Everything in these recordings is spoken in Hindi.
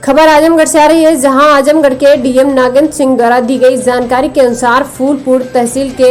खबर आजमगढ़ से आ रही है, जहां आजमगढ़ के डीएम नागेंद्र सिंह द्वारा दी गई जानकारी के अनुसार फूलपुर तहसील के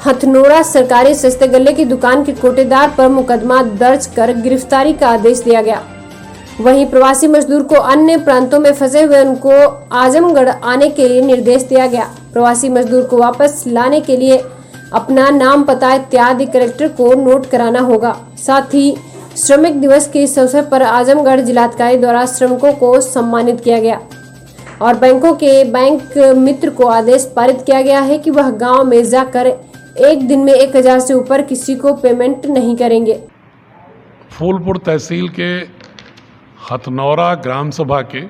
हथनोरा सरकारी सस्ते गल्ले की दुकान के कोटेदार पर मुकदमा दर्ज कर गिरफ्तारी का आदेश दिया गया। वहीं प्रवासी मजदूर को अन्य प्रांतों में फंसे हुए उनको आजमगढ़ आने के लिए निर्देश दिया गया। प्रवासी मजदूर को वापस लाने के लिए अपना नाम, पता इत्यादि कलेक्टर को नोट कराना होगा। साथ ही श्रमिक दिवस के इस अवसर पर आजमगढ़ जिलाधिकारी द्वारा श्रमिकों को सम्मानित किया गया और बैंकों के बैंक मित्र को आदेश पारित किया गया है कि वह गांव में जाकर एक दिन में 1000 से ऊपर किसी को पेमेंट नहीं करेंगे। फूलपुर तहसील के हथनौरा ग्राम सभा के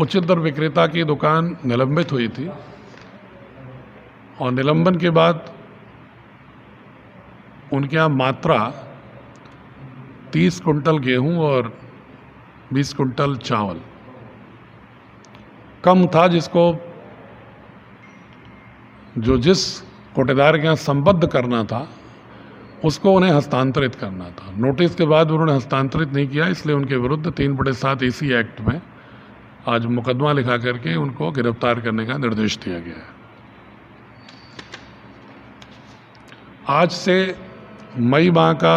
उचित दर विक्रेता की दुकान निलंबित हुई थी और निलंबन के बाद उनके यहाँ मात्रा 30 कुंटल गेहूं और 20 कुंटल चावल कम था, जिसको जिस कोटेदार के यहाँ संबद्ध करना था उसको उन्हें हस्तांतरित करना था। नोटिस के बाद उन्होंने हस्तांतरित नहीं किया, इसलिए उनके विरुद्ध 3/7 AC एक्ट में आज मुकदमा लिखा करके उनको गिरफ्तार करने का निर्देश दिया गया है। आज से मई माह का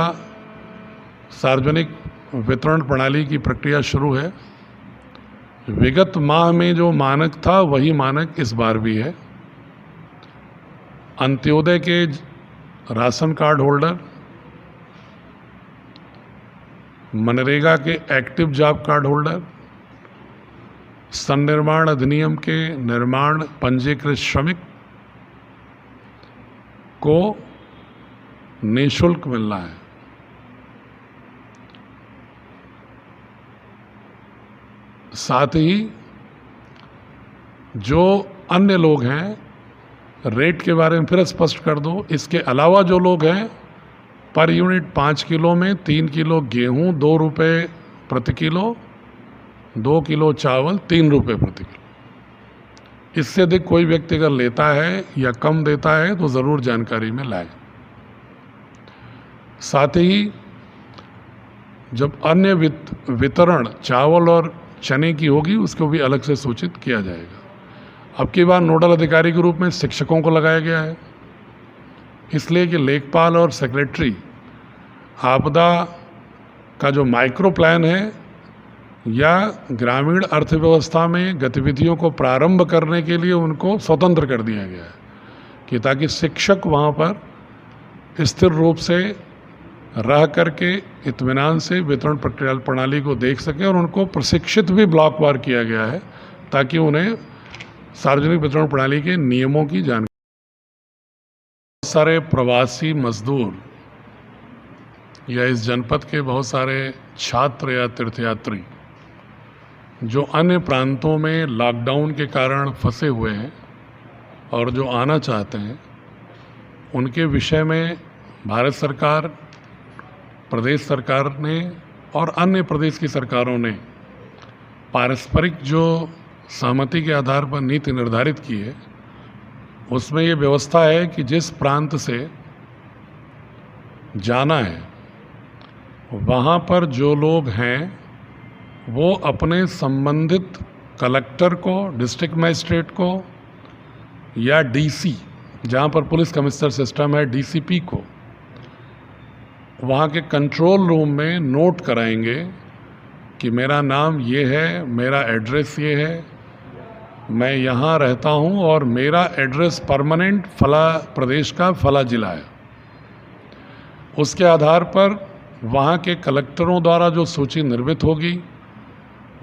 सार्वजनिक वितरण प्रणाली की प्रक्रिया शुरू है। विगत माह में जो मानक था वही मानक इस बार भी है। अंत्योदय के राशन कार्ड होल्डर, मनरेगा के एक्टिव जॉब कार्ड होल्डर, संनिर्माण अधिनियम के निर्माण पंजीकृत श्रमिक को निःशुल्क मिलना है। साथ ही जो अन्य लोग हैं, रेट के बारे में फिर स्पष्ट कर दो, इसके अलावा जो लोग हैं पर यूनिट 5 किलो में 3 किलो गेहूं 2 रुपये प्रति किलो, 2 किलो चावल 3 रुपये प्रति किलो। इससे अधिक कोई व्यक्ति अगर लेता है या कम देता है तो ज़रूर जानकारी में लाए। साथ ही जब अन्य वितरण चावल और चने की होगी उसको भी अलग से सूचित किया जाएगा। अब की बार नोडल अधिकारी के रूप में शिक्षकों को लगाया गया है, इसलिए कि लेखपाल और सेक्रेटरी आपदा का जो माइक्रो प्लान है या ग्रामीण अर्थव्यवस्था में गतिविधियों को प्रारंभ करने के लिए उनको स्वतंत्र कर दिया गया है कि ताकि शिक्षक वहाँ पर स्थिर रूप से रह करके इत्मीनान से वितरण प्रक्रिया प्रणाली को देख सकें, और उनको प्रशिक्षित भी ब्लॉक वार किया गया है ताकि उन्हें सार्वजनिक वितरण प्रणाली के नियमों की जानकारी। बहुत सारे प्रवासी मजदूर या इस जनपद के बहुत सारे छात्र या तीर्थयात्री जो अन्य प्रांतों में लॉकडाउन के कारण फंसे हुए हैं और जो आना चाहते हैं, उनके विषय में भारत सरकार, प्रदेश सरकार ने और अन्य प्रदेश की सरकारों ने पारस्परिक जो सहमति के आधार पर नीति निर्धारित की है, उसमें ये व्यवस्था है कि जिस प्रांत से जाना है वहाँ पर जो लोग हैं वो अपने संबंधित कलेक्टर को, डिस्ट्रिक्ट मजिस्ट्रेट को या DC, जहाँ पर पुलिस कमिश्नर सिस्टम है, DCP को वहाँ के कंट्रोल रूम में नोट कराएंगे कि मेरा नाम ये है, मेरा एड्रेस ये है, मैं यहाँ रहता हूँ और मेरा एड्रेस परमानेंट फला प्रदेश का फला जिला है। उसके आधार पर वहाँ के कलेक्टरों द्वारा जो सूची निर्मित होगी,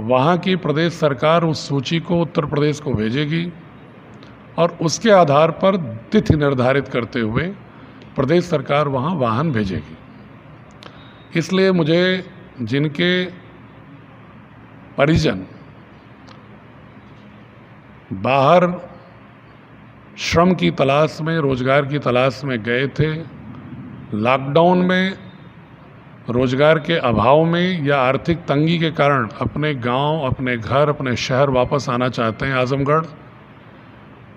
वहाँ की प्रदेश सरकार उस सूची को उत्तर प्रदेश को भेजेगी और उसके आधार पर तिथि निर्धारित करते हुए प्रदेश सरकार वहाँ वाहन भेजेगी। इसलिए मुझे जिनके परिजन बाहर श्रम की तलाश में, रोजगार की तलाश में गए थे, लॉकडाउन में रोजगार के अभाव में या आर्थिक तंगी के कारण अपने गांव, अपने घर, अपने शहर वापस आना चाहते हैं आजमगढ़,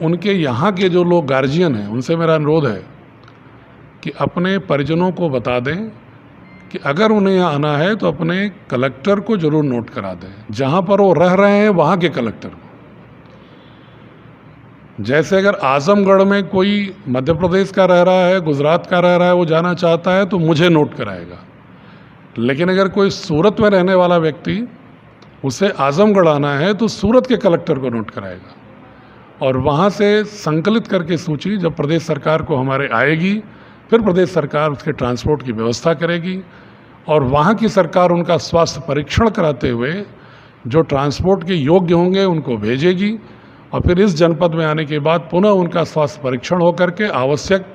उनके यहाँ के जो लोग गार्जियन हैं उनसे मेरा अनुरोध है कि अपने परिजनों को बता दें कि अगर उन्हें यहाँ आना है तो अपने कलेक्टर को जरूर नोट करा दें, जहाँ पर वो रह रहे हैं वहाँ के कलेक्टर को। जैसे अगर आजमगढ़ में कोई मध्य प्रदेश का रह रहा है, गुजरात का रह रहा है, वो जाना चाहता है तो मुझे नोट कराएगा। लेकिन अगर कोई सूरत में रहने वाला व्यक्ति उसे आजमगढ़ आना है तो सूरत के कलेक्टर को नोट कराएगा, और वहाँ से संकलित करके सूची जब प्रदेश सरकार को हमारे आएगी, फिर प्रदेश सरकार उसके ट्रांसपोर्ट की व्यवस्था करेगी, और वहाँ की सरकार उनका स्वास्थ्य परीक्षण कराते हुए जो ट्रांसपोर्ट के योग्य होंगे उनको भेजेगी, और फिर इस जनपद में आने के बाद पुनः उनका स्वास्थ्य परीक्षण होकर के आवश्यक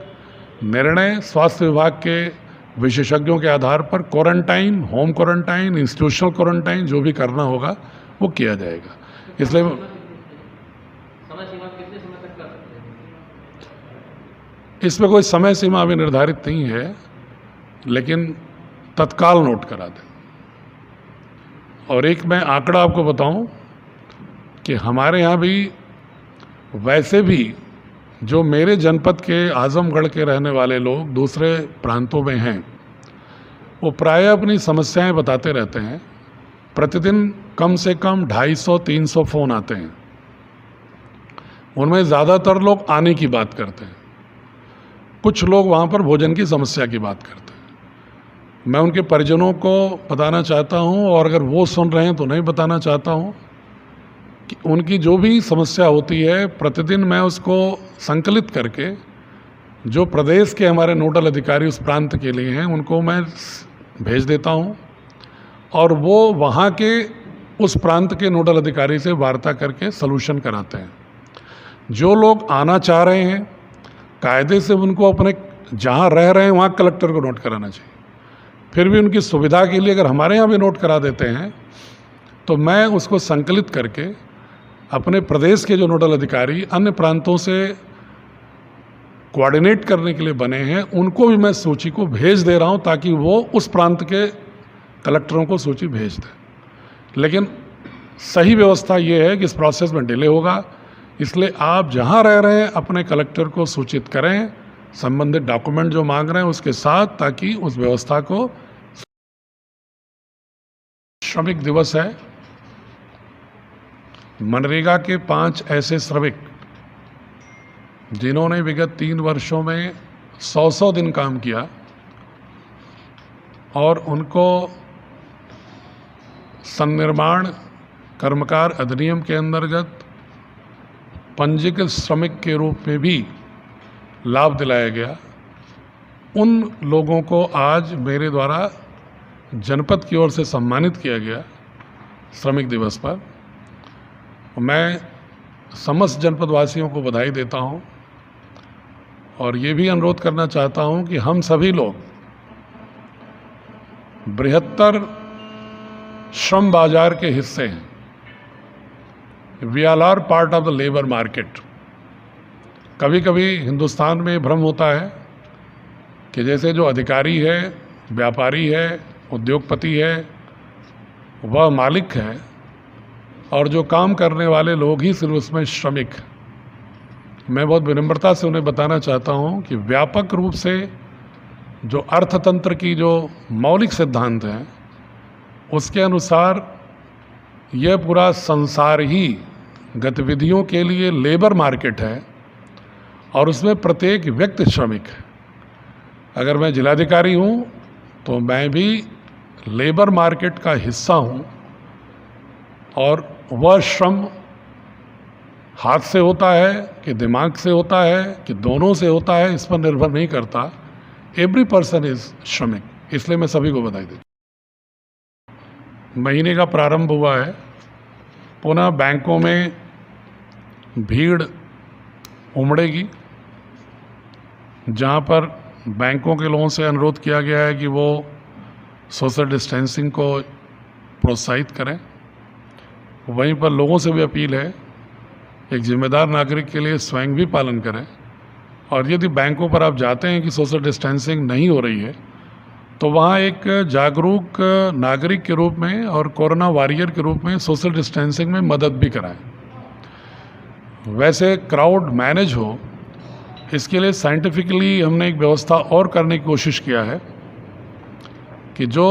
निर्णय स्वास्थ्य विभाग के विशेषज्ञों के आधार पर quarantine, home quarantine, institutional quarantine जो भी करना होगा वो किया जाएगा। इसलिए इसमें कोई समय सीमा अभी निर्धारित नहीं है, लेकिन तत्काल नोट करा दें। और एक मैं आंकड़ा आपको बताऊं कि हमारे यहाँ भी वैसे भी जो मेरे जनपद के आजमगढ़ के रहने वाले लोग दूसरे प्रांतों में हैं, वो प्रायः अपनी समस्याएं बताते रहते हैं। प्रतिदिन कम से कम 250-300 फ़ोन आते हैं। उनमें ज़्यादातर लोग आने की बात करते हैं, कुछ लोग वहाँ पर भोजन की समस्या की बात करते हैं। मैं उनके परिजनों को बताना चाहता हूँ, और अगर वो सुन रहे हैं तो नहीं बताना चाहता हूँ कि उनकी जो भी समस्या होती है प्रतिदिन मैं उसको संकलित करके जो प्रदेश के हमारे नोडल अधिकारी उस प्रांत के लिए हैं उनको मैं भेज देता हूँ, और वो वहाँ के उस प्रांत के नोडल अधिकारी से वार्ता करके सलूशन कराते हैं। जो लोग आना चाह रहे हैं कायदे से उनको अपने जहाँ रह रहे हैं वहाँ कलेक्टर को नोट कराना चाहिए। फिर भी उनकी सुविधा के लिए अगर हमारे यहाँ भी नोट करा देते हैं तो मैं उसको संकलित करके अपने प्रदेश के जो नोडल अधिकारी अन्य प्रांतों से कोऑर्डिनेट करने के लिए बने हैं उनको भी मैं सूची को भेज दे रहा हूं, ताकि वो उस प्रांत के कलेक्टरों को सूची भेज दें। लेकिन सही व्यवस्था ये है कि इस प्रोसेस में डिले होगा, इसलिए आप जहां रह रहे हैं अपने कलेक्टर को सूचित करें संबंधित डॉक्यूमेंट जो मांग रहे हैं उसके साथ, ताकि उस व्यवस्था को। श्रमिक दिवस है, मनरेगा के 5 ऐसे श्रमिक जिन्होंने विगत 3 वर्षों में 100 दिन काम किया और उनको सन्निर्माण कर्मकार अधिनियम के अंतर्गत पंजीकृत श्रमिक के रूप में भी लाभ दिलाया गया। उन लोगों को आज मेरे द्वारा जनपद की ओर से सम्मानित किया गया श्रमिक दिवस पर। मैं समस्त जनपद वासियों को बधाई देता हूं, और ये भी अनुरोध करना चाहता हूं कि हम सभी लोग बृहत्तर श्रम बाजार के हिस्से हैं। We are are part of the labour market. कभी कभी हिंदुस्तान में भ्रम होता है कि जैसे जो अधिकारी है, व्यापारी है, उद्योगपति है, वह मालिक है, और जो काम करने वाले लोग ही सिर्फ उसमें श्रमिक। मैं बहुत विनम्रता से उन्हें बताना चाहता हूं कि व्यापक रूप से जो अर्थतंत्र की जो मौलिक सिद्धांत हैं उसके अनुसार यह पूरा संसार ही गतिविधियों के लिए लेबर मार्केट है, और उसमें प्रत्येक व्यक्ति श्रमिक है। अगर मैं जिलाधिकारी हूं तो मैं भी लेबर मार्केट का हिस्सा हूं, और वह श्रम हाथ से होता है कि दिमाग से होता है कि दोनों से होता है, इस पर निर्भर नहीं करता। एवरी पर्सन इज श्रमिक, इसलिए मैं सभी को बधाई देता हूं। महीने का प्रारंभ हुआ है, पुनः बैंकों में भीड़ उमड़ेगी, जहां पर बैंकों के लोगों से अनुरोध किया गया है कि वो सोशल डिस्टेंसिंग को प्रोत्साहित करें। वहीं पर लोगों से भी अपील है एक जिम्मेदार नागरिक के लिए स्वयं भी पालन करें, और यदि बैंकों पर आप जाते हैं कि सोशल डिस्टेंसिंग नहीं हो रही है तो वहाँ एक जागरूक नागरिक के रूप में और कोरोना वॉरियर के रूप में सोशल डिस्टेंसिंग में मदद भी कराएं। वैसे क्राउड मैनेज हो, इसके लिए साइंटिफिकली हमने एक व्यवस्था और करने की कोशिश किया है कि जो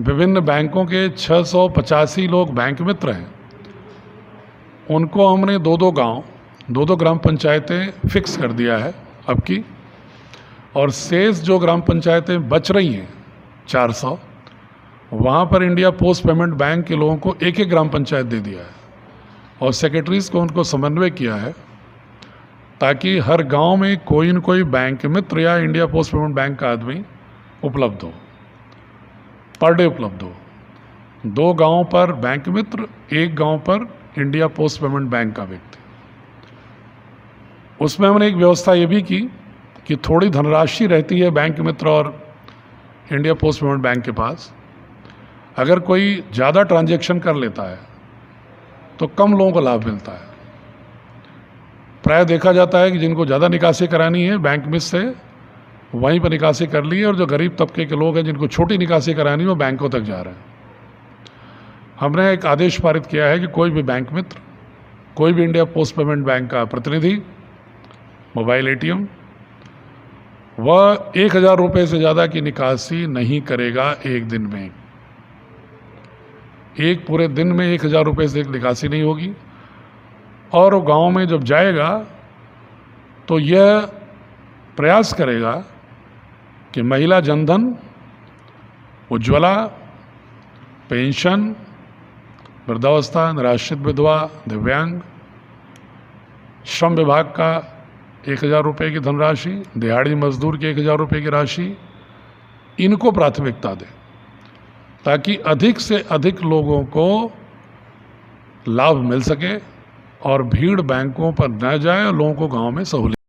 विभिन्न बैंकों के 685 लोग बैंक मित्र हैं, उनको हमने दो ग्राम पंचायतें फिक्स कर दिया है अब की, और शेष जो ग्राम पंचायतें बच रही हैं 400, वहाँ पर इंडिया पोस्ट पेमेंट बैंक के लोगों को एक ग्राम पंचायत दे दिया है और सेक्रेटरीज को उनको समन्वय किया है ताकि हर गांव में कोई न कोई बैंक मित्र या इंडिया पोस्ट पेमेंट बैंक का आदमी उपलब्ध हो, पर डे उपलब्ध हो। 2 गांव पर बैंक मित्र, 1 गांव पर इंडिया पोस्ट पेमेंट बैंक का व्यक्ति। उसमें हमने एक व्यवस्था ये भी की कि थोड़ी धनराशि रहती है बैंक मित्र और इंडिया पोस्ट पेमेंट बैंक के पास। अगर कोई ज़्यादा ट्रांजैक्शन कर लेता है तो कम लोगों को लाभ मिलता है। प्राय देखा जाता है कि जिनको ज़्यादा निकासी करानी है बैंक में से वहीं पर निकासी कर ली है, और जो गरीब तबके के लोग हैं जिनको छोटी निकासी करानी है वो बैंकों तक जा रहे हैं। हमने एक आदेश पारित किया है कि कोई भी बैंक मित्र, कोई भी इंडिया पोस्ट पेमेंट बैंक का प्रतिनिधि, मोबाइल ATM, वह 1000 रुपये से ज़्यादा की निकासी नहीं करेगा एक दिन में। एक पूरे दिन में 1000 रुपये से एक निकासी नहीं होगी। और वो गांव में जब जाएगा तो यह प्रयास करेगा कि महिला जनधन, उज्ज्वला, पेंशन, वृद्धावस्था, निराश्रित विधवा, दिव्यांग, श्रम विभाग का 1000 रुपये की धनराशि, दिहाड़ी मजदूर की 1000 रुपये की राशि, इनको प्राथमिकता दें ताकि अधिक से अधिक लोगों को लाभ मिल सके और भीड़ बैंकों पर न जाए और लोगों को गांव में सहूलियत